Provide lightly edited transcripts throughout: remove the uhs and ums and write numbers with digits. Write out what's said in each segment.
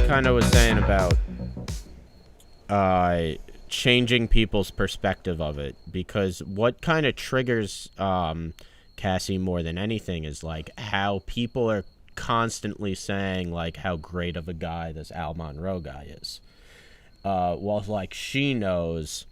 kind of was saying about changing people's perspective of it, because what kind of triggers Cassie more than anything is like how people are constantly saying like how great of a guy this Al Monroe guy is, while like she knows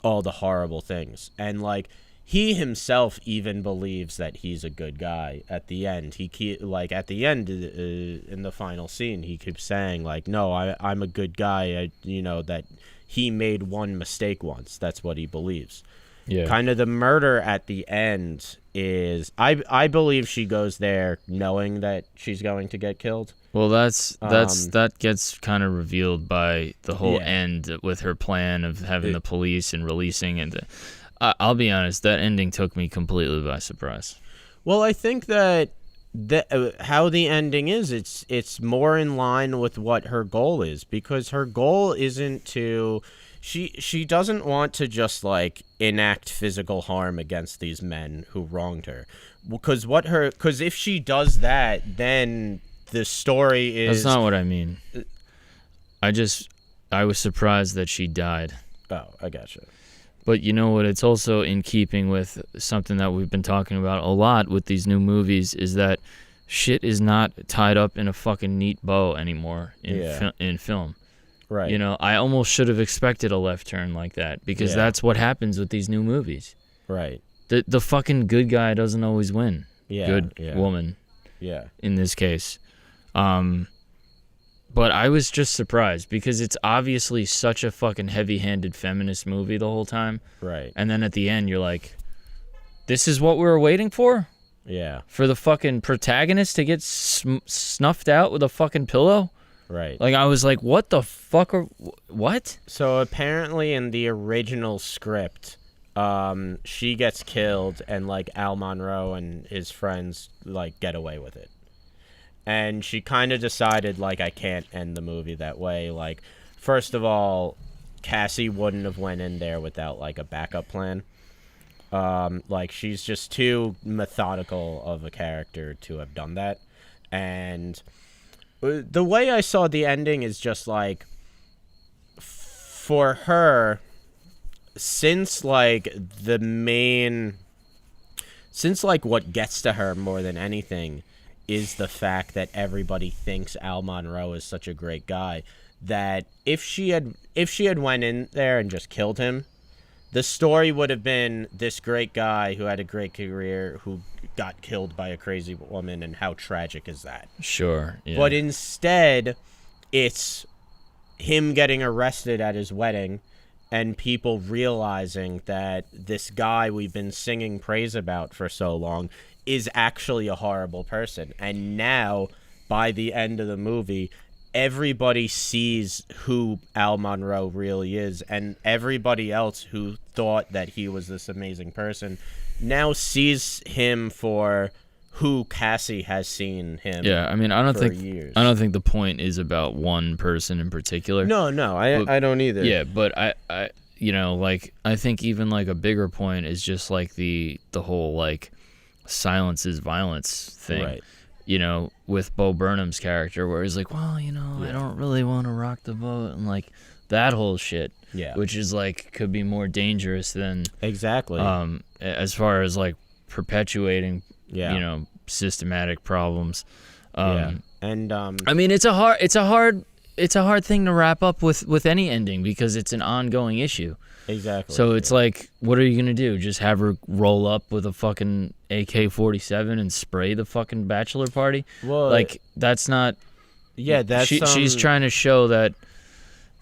all the horrible things, and like he himself even believes that he's a good guy at the end. Like at the end in the final scene, he keeps saying like, no, I'm a good guy. That he made one mistake once. That's what he believes. Yeah. Kind of the murder at the end is, I believe she goes there knowing that she's going to get killed. Well, that gets kind of revealed by the whole end with her plan of having the police and releasing, and I'll be honest, that ending took me completely by surprise. Well, I think that how the ending is, it's more in line with what her goal is, because her goal isn't to, she doesn't want to just like enact physical harm against these men who wronged her, because if she does that, then the story is... That's not what I mean. I was surprised that she died. Oh, I gotcha. But you know what? It's also in keeping with something that we've been talking about a lot with these new movies, is that shit is not tied up in a fucking neat bow anymore in film. Right. I almost should have expected a left turn like that, because that's what happens with these new movies. Right. The fucking good guy doesn't always win. Yeah. Good woman. Yeah. In this case. But I was just surprised, because it's obviously such a fucking heavy-handed feminist movie the whole time. Right. And then at the end, you're like, this is what we were waiting for? Yeah. For the fucking protagonist to get snuffed out with a fucking pillow? Right. Like, I was like, what the fuck what? So apparently in the original script, she gets killed, and like Al Monroe and his friends like get away with it. And she kind of decided, like, I can't end the movie that way. Like, first of all, Cassie wouldn't have went in there without, like, a backup plan. Like, she's just too methodical of a character to have done that. And the way I saw the ending is just, like, for her, since, like, what gets to her more than anything is the fact that everybody thinks Al Monroe is such a great guy, that if she had went in there and just killed him, the story would have been this great guy who had a great career who got killed by a crazy woman, and how tragic is that? Sure. Yeah. But instead, it's him getting arrested at his wedding, and people realizing that this guy we've been singing praise about for so long is actually a horrible person. And now, by the end of the movie, everybody sees who Al Monroe really is, and everybody else who thought that he was this amazing person now sees him for who Cassie has seen him. Yeah, I mean, I don't think the point is about one person in particular. No, I don't either. Yeah, but I I think even like a bigger point is just like the whole like silence is violence thing. Right. With Bo Burnham's character, where he's like, well, I don't really want to rock the boat, and like that whole shit. Yeah. Which is like could be more dangerous than exactly. As far as like perpetuating systematic problems. And I mean, it's a hard thing to wrap up with any ending, because it's an ongoing issue. Exactly. So it's like, what are you gonna do? Just have her roll up with a fucking AK-47 and spray the fucking bachelor party? Well, like that's not. Yeah, that's she's trying to show that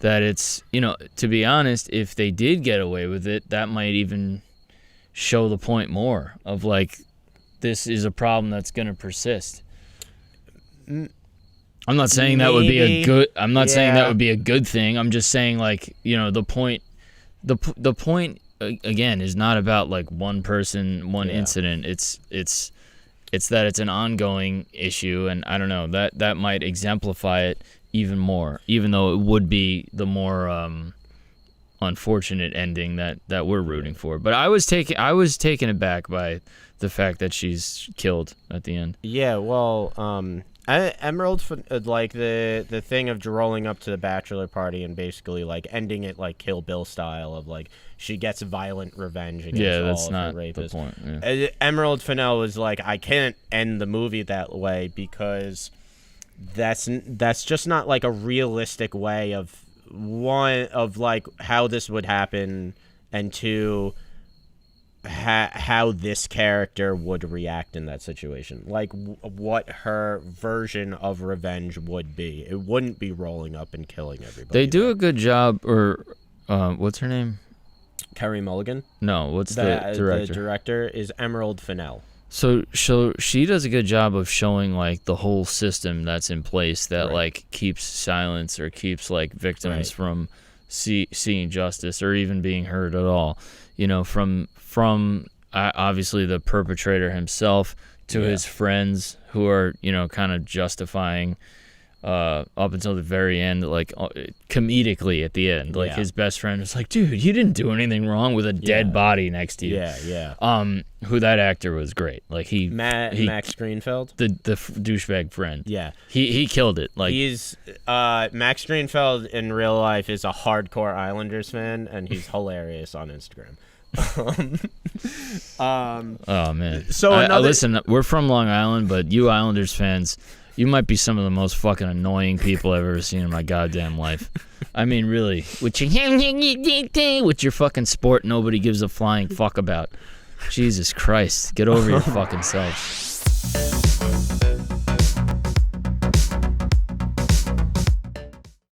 it's, to be honest, if they did get away with it, that might even show the point more of like, this is a problem that's gonna persist. I'm not saying that would be a good. I'm not saying that would be a good thing. I'm just saying, like, the point. The point again is not about like one person, one incident. It's that it's an ongoing issue, and I don't know, that might exemplify it even more. Even though it would be the more unfortunate ending that we're rooting for. But I was taken aback by the fact that she's killed at the end. Yeah, well, Like the thing of rolling up to the bachelor party and basically like ending it like Kill Bill style of like she gets violent revenge against all of her rapists. The point. Yeah. Emerald Fennell was like, I can't end the movie that way because that's just not like a realistic way of like how this would happen, and two, how this character would react in that situation, like what her version of revenge would be. It wouldn't be rolling up and killing everybody. They do a good job. Or what's her name? Carey Mulligan. No, what's the director? The director is Emerald Fennell. So she does a good job of showing like the whole system that's in place that like keeps silence or keeps like victims from seeing justice or even being heard at all. You know, from obviously the perpetrator himself to his friends who are, you know, kind of justifying up until the very end, like comedically at the end, like his best friend was like, dude, you didn't do anything wrong with a dead body next to you. Who that actor was great. Like Max Greenfeld, the douchebag friend. Yeah, he killed it. Like he's Max Greenfeld in real life is a hardcore Islanders fan, and he's hilarious on Instagram. Oh man. So listen, we're from Long Island, but you Islanders fans, you might be some of the most fucking annoying people I've ever seen in my goddamn life. I mean, really, with your fucking sport nobody gives a flying fuck about. Jesus Christ, get over your fucking self.